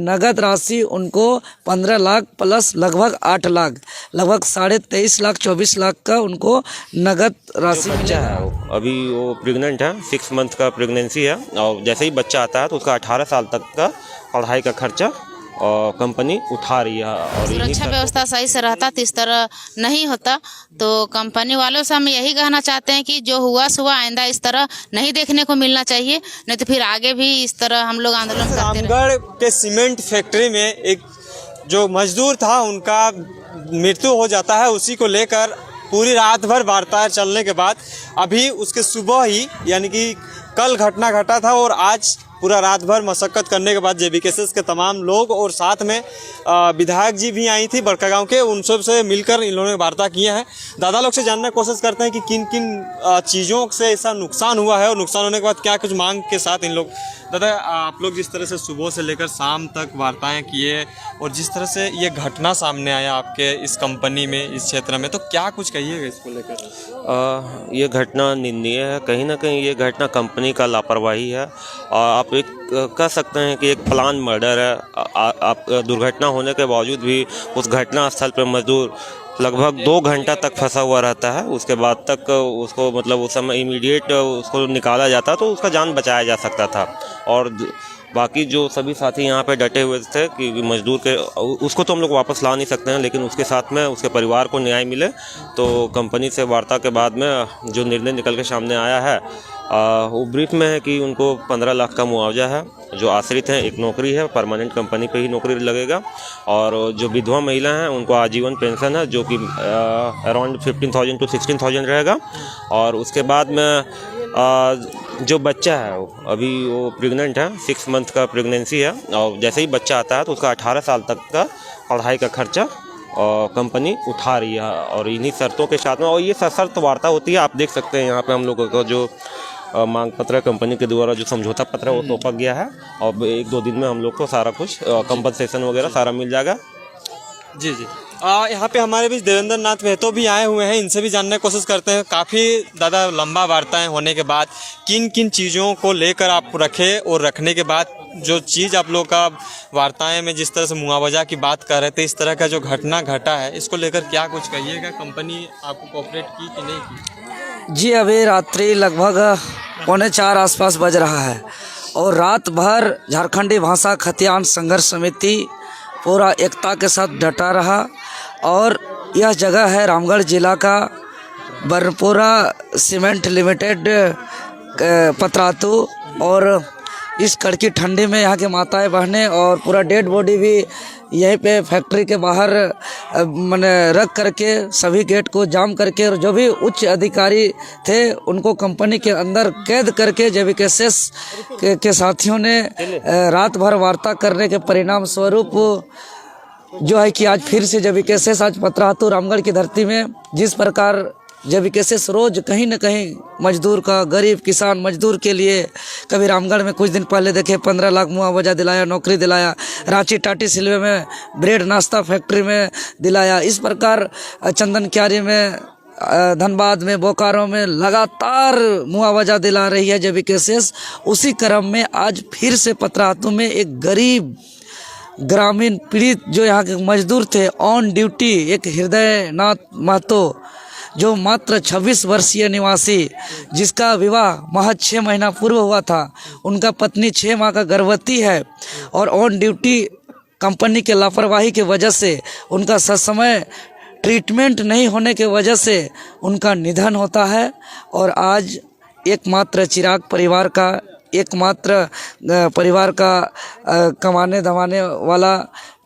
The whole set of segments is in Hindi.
नगद राशि उनको 15 लाख प्लस लगभग 8 लाख, लगभग 23.5 लाख 24 लाख का उनको नगद राशि बच्चा है अभी वो प्रेग्नेंट है, 6 मंथ का प्रेगनेंसी है और जैसे ही बच्चा आता है तो उसका 18 साल तक का पढ़ाई का खर्चा और कंपनी उठा रही है। और सुरक्षा व्यवस्था सही से रहता तो इस तरह नहीं होता। तो कंपनी वालों से हम यही कहना चाहते हैं कि जो हुआ सो आइंदा इस तरह नहीं देखने को मिलना चाहिए, नहीं तो फिर आगे भी इस तरह हम लोग आंदोलन करते रहेंगे। रामगढ़ के सीमेंट फैक्ट्री में एक जो मजदूर था उनका मृत्यु हो जाता है, उसी को लेकर पूरी रात भर वार्ता चलने के बाद अभी उसके सुबह ही यानी कि कल घटना घटा था और आज पूरा रात भर मशक्कत करने के बाद जेबीकेएसएस के तमाम लोग और साथ में विधायक जी भी आई थी बड़कागांव के, उन सब से मिलकर इन लोगों ने वार्ता किया है। दादा लोग से जानने की कोशिश करते हैं कि किन किन चीज़ों से ऐसा नुकसान हुआ है और नुकसान होने के बाद क्या कुछ मांग के साथ इन लोग। दादा, आप लोग जिस तरह से सुबह से लेकर शाम तक वार्ताएं किए और जिस तरह से ये घटना सामने आया आपके इस कंपनी में, इस क्षेत्र में, तो क्या कुछ कहिएगा इसको लेकर? ये घटना निंदनीय है, कहीं ना कहीं ये घटना कंपनी का लापरवाही है और आप एक कह सकते हैं कि एक प्लान मर्डर है। आप दुर्घटना होने के बावजूद भी उस घटना स्थल पर मजदूर लगभग 2 घंटा तक फंसा हुआ रहता है, उसके बाद तक उसको मतलब उस समय इमीडिएट उसको निकाला जाता तो उसका जान बचाया जा सकता था। और बाकी जो सभी साथी यहाँ पे डटे हुए थे कि मजदूर के उसको तो हम लोग वापस ला नहीं सकते हैं, लेकिन उसके साथ में उसके परिवार को न्याय मिले। तो कंपनी से वार्ता के बाद में जो निर्णय निकल के सामने आया है वो ब्रीफ में है कि उनको 15 लाख का मुआवजा है, जो आश्रित हैं एक नौकरी है, परमानेंट कंपनी पे ही नौकरी लगेगा, और जो विधवा महिला हैं उनको आजीवन पेंशन है जो कि अराउंड 15,000 to 16,000 रहेगा। और उसके बाद में जो बच्चा है अभी वो प्रेग्नेंट है, 6 मंथ का प्रेगनेंसी है और जैसे ही बच्चा आता है तो उसका 18 साल तक का पढ़ाई का खर्चा कंपनी उठा रही है। और इन्हीं शर्तों के साथ में, और ये सशर्त वार्ता होती है, आप देख सकते हैं यहाँ पे हम लोगों को जो मांग पत्र कंपनी के द्वारा जो समझौता पत्र है वो सौंपा गया है और 1-2 दिन में हम लोग को सारा कुछ कंपनसेशन वगैरह सारा मिल जाएगा। जी जी, यहाँ पे हमारे बीच देवेंद्र नाथ महतो भी आए हुए हैं, इनसे भी जानने की कोशिश करते हैं। काफ़ी दादा लंबा वार्ताएं होने के बाद किन किन चीज़ों को लेकर आप रखे और रखने के बाद जो चीज़ आप लोग का वार्ताएं में जिस तरह से मुआवजा की बात कर रहे थे, इस तरह का जो घटना घटा है इसको लेकर क्या कुछ कहिएगा? कंपनी आपको कोऑपरेट की कि नहीं की? जी, अभी रात्रि लगभग 3:45 आसपास बज रहा है और रात भर झारखंडी भाषा खतियान संघर्ष समिति पूरा एकता के साथ डटा रहा। और यह जगह है रामगढ़ जिला का बरपुरा सीमेंट लिमिटेड पतरातू, और इस कड़की ठंडी में यहाँ के माताएं बहनें और पूरा डेड बॉडी भी यहीं पे फैक्ट्री के बाहर मैंने रख करके सभी गेट को जाम करके, और जो भी उच्च अधिकारी थे उनको कंपनी के अंदर कैद करके जेबीकेएसएस के साथियों ने रात भर वार्ता करने के परिणाम स्वरूप जो है कि आज फिर से जेबीकेएसएस आज पतरातू रामगढ़ की धरती में जिस प्रकार जेबीकेएसएस रोज कहीं न कहीं मजदूर का, गरीब किसान मजदूर के लिए, कभी रामगढ़ में कुछ दिन पहले देखे 15 लाख मुआवजा दिलाया, नौकरी दिलाया, रांची टाटी सिलवे में ब्रेड नाश्ता फैक्ट्री में दिलाया, इस प्रकार चंदन क्यारी में, धनबाद में, बोकारो में लगातार मुआवजा दिला रही है जेबीकेएसएस। उसी क्रम में आज फिर से पतरातू में एक गरीब ग्रामीण पीड़ित जो यहाँ के मजदूर थे ऑन ड्यूटी, एक हृदय नाथ महतो जो मात्र 26 वर्षीय निवासी जिसका विवाह महज 6 महीना पूर्व हुआ था, उनका पत्नी 6 माह का गर्भवती है और ऑन ड्यूटी कंपनी के लापरवाही के वजह से, उनका ससमय ट्रीटमेंट नहीं होने के वजह से उनका निधन होता है। और आज एकमात्र चिराग परिवार का, एकमात्र परिवार का कमाने धमाने वाला,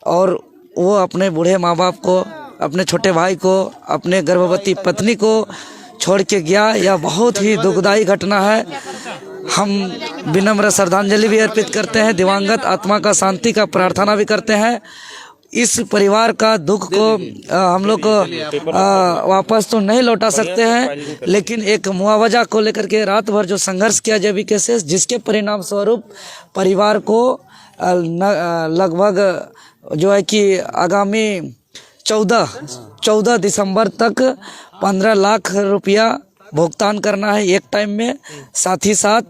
और वो अपने बूढ़े माँ बाप को, अपने छोटे भाई को, अपने गर्भवती पत्नी को छोड़ के गया। यह बहुत ही दुखदायी घटना है। हम विनम्र श्रद्धांजलि भी अर्पित करते हैं, दिवंगत आत्मा का शांति का प्रार्थना भी करते हैं। इस परिवार का दुख को हम लोग वापस तो नहीं लौटा सकते हैं, लेकिन एक मुआवजा को लेकर के रात भर जो संघर्ष किया जेबीकेएसएस, जिसके परिणाम स्वरूप परिवार को लगभग जो है कि आगामी 14 दिसंबर तक 15 लाख रुपया भुगतान करना है एक टाइम में। साथ ही साथ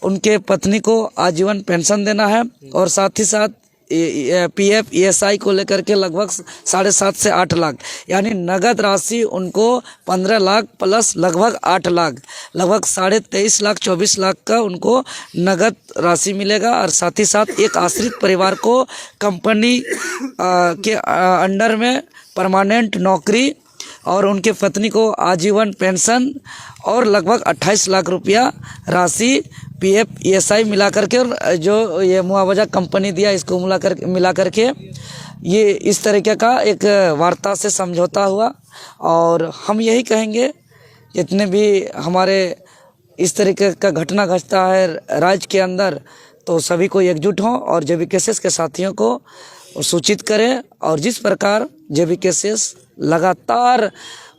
उनके पत्नी को आजीवन पेंशन देना है और साथ ही साथ PF ESI को लेकर के लगभग 7.5 से 8 लाख, यानी नगद राशि उनको 15 लाख प्लस लगभग 8 लाख, लगभग 23.5 लाख 24 लाख का उनको नगद राशि मिलेगा। और साथ ही साथ एक आश्रित परिवार को कंपनी के अंडर में परमानेंट नौकरी और उनके पत्नी को आजीवन पेंशन और लगभग 28 लाख रुपया राशि PF ESI मिला करके, और जो ये मुआवजा कंपनी दिया इसको मिला करके ये इस तरीके का एक वार्ता से समझौता हुआ। और हम यही कहेंगे जितने भी हमारे इस तरीके का घटना घटता है राज्य के अंदर, तो सभी को एकजुट हों और JBKCS के साथियों को सूचित करें। और जिस प्रकार JBKCS लगातार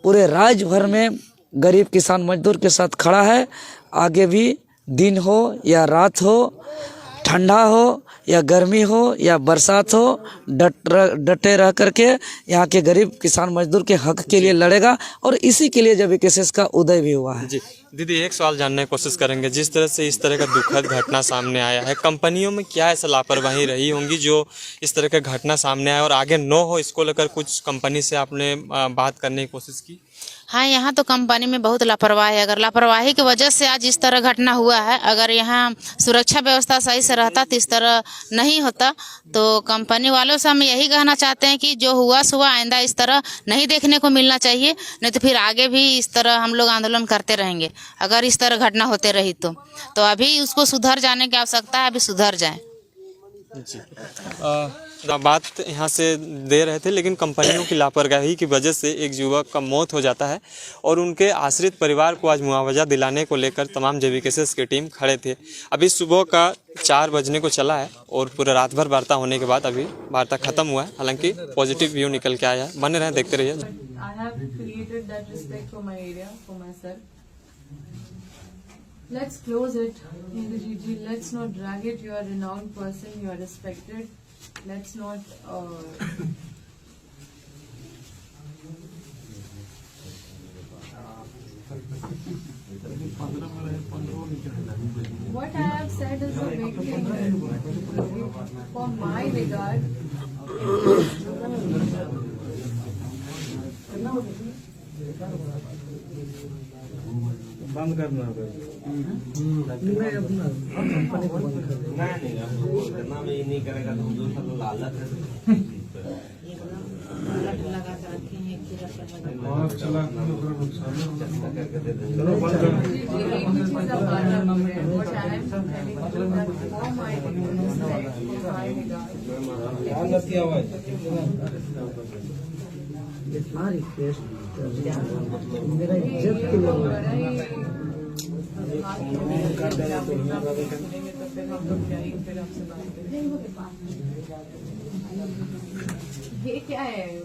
पूरे राज्य भर में गरीब किसान मजदूर के साथ खड़ा है, आगे भी दिन हो या रात हो, ठंडा हो या गर्मी हो या बरसात हो, डटे रह करके यहाँ के गरीब किसान मजदूर के हक के लिए लड़ेगा। और इसी के लिए JBKCS का उदय भी हुआ है। जी दीदी, एक सवाल जानने की कोशिश करेंगे। जिस तरह से इस तरह का दुखद घटना सामने आया है, कंपनियों में क्या ऐसा लापरवाही रही होंगी जो इस तरह का घटना सामने आया और आगे न हो, इसको लेकर कुछ कंपनी से आपने बात करने की कोशिश की? हाँ, यहाँ तो कंपनी में बहुत लापरवाही है। अगर लापरवाही की वजह से आज इस तरह घटना हुआ है, अगर यहाँ सुरक्षा व्यवस्था सही से रहता तो इस तरह नहीं होता। तो कंपनी वालों से हम यही कहना चाहते हैं कि जो हुआ आइंदा इस तरह नहीं देखने को मिलना चाहिए, नहीं तो फिर आगे भी इस तरह हम लोग आंदोलन करते रहेंगे। अगर इस तरह घटना होते रही तो अभी उसको सुधर जाने की आवश्यकता है, अभी सुधर जाए। जी बात यहाँ से दे रहे थे, लेकिन कंपनियों की लापरवाही की वजह से एक युवक का मौत हो जाता है और उनके आश्रित परिवार को आज मुआवजा दिलाने को लेकर तमाम JBKCS की टीम खड़े थे। अभी सुबह का 4 बजने को चला है और पूरा रात भर वार्ता होने के बाद अभी वार्ता खत्म हुआ है। हालांकि पॉजिटिव व्यू निकल के आया है। बने रहें, देखते रहिए। Let's close it, Indra ji. Let's not drag it. You are a renowned person. You are respected. Let's not. What I have said is a big thing. For my regard. बंद करना नहीं करेगा तो जो सब लालच है। मेरा इज्जत के लिए ये क्या है?